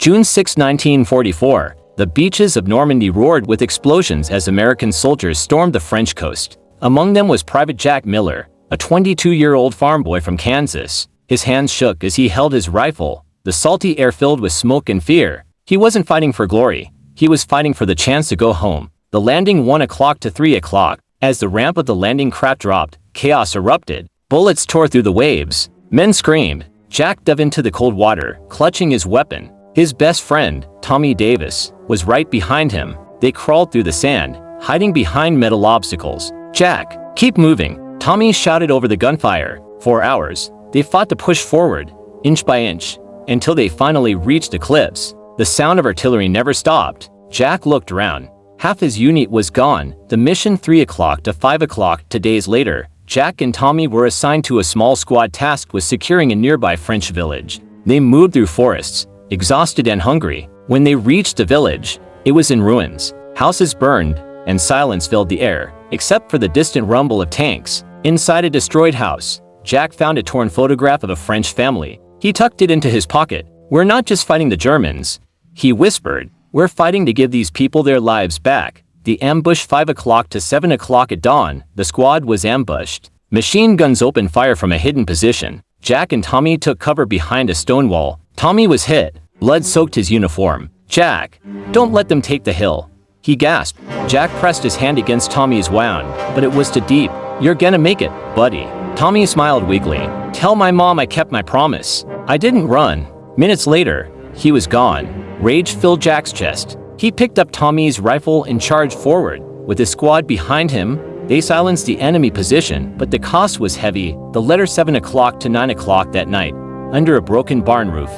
June 6, 1944, the beaches of Normandy roared with explosions as American soldiers stormed the French coast. Among them was Private Jack Miller, a 22-year-old farm boy from Kansas. His hands shook as he held his rifle, the salty air filled with smoke and fear. He wasn't fighting for glory. He was fighting for the chance to go home. The landing 1 o'clock to 3 o'clock. As the ramp of the landing craft dropped, chaos erupted. Bullets tore through the waves. Men screamed. Jack dove into the cold water, clutching his weapon. His best friend, Tommy Davis, was right behind him. They crawled through the sand, hiding behind metal obstacles. "Jack, keep moving," Tommy shouted over the gunfire. For hours, they fought to push forward, inch by inch, until they finally reached the cliffs. The sound of artillery never stopped. Jack looked around. Half his unit was gone. The mission 3 o'clock to 5 o'clock. 2 days later, Jack and Tommy were assigned to a small squad tasked with securing a nearby French village. They moved through forests, exhausted and hungry. When they reached the village, it was in ruins. Houses burned, and silence filled the air, except for the distant rumble of tanks. Inside a destroyed house, Jack found a torn photograph of a French family. He tucked it into his pocket. "We're not just fighting the Germans," he whispered. "We're fighting to give these people their lives back." The ambush 5 o'clock to 7 o'clock at dawn. The squad was ambushed. Machine guns opened fire from a hidden position. Jack and Tommy took cover behind a stone wall. Tommy was hit. Blood soaked his uniform. "Jack, don't let them take the hill," he gasped. Jack pressed his hand against Tommy's wound, but it was too deep. "You're gonna make it, buddy." Tommy smiled weakly. "Tell my mom I kept my promise. I didn't run." Minutes later, he was gone. Rage filled Jack's chest. He picked up Tommy's rifle and charged forward. With his squad behind him, they silenced the enemy position, but the cost was heavy. The letter 7 o'clock to 9 o'clock that night, under a broken barn roof,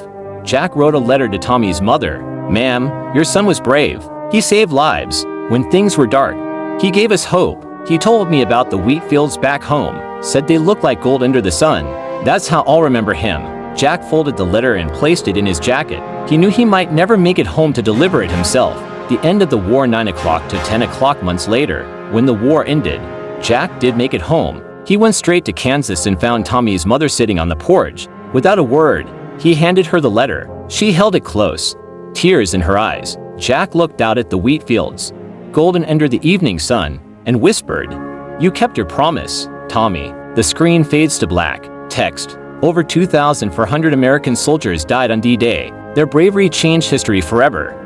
Jack wrote a letter to Tommy's mother. "Ma'am, your son was brave. He saved lives. When things were dark, he gave us hope. He told me about the wheat fields back home, said they looked like gold under the sun. That's how I'll remember him." Jack folded the letter and placed it in his jacket. He knew he might never make it home to deliver it himself. The end of the war 9 o'clock to 10 o'clock months later. When the war ended, Jack did make it home. He went straight to Kansas and found Tommy's mother sitting on the porch. Without a word, he handed her the letter. She held it close, tears in her eyes. Jack looked out at the wheat fields, golden under the evening sun, and whispered, "You kept your promise, Tommy." The screen fades to black. Text: Over 2,400 American soldiers died on D-Day. Their bravery changed history forever.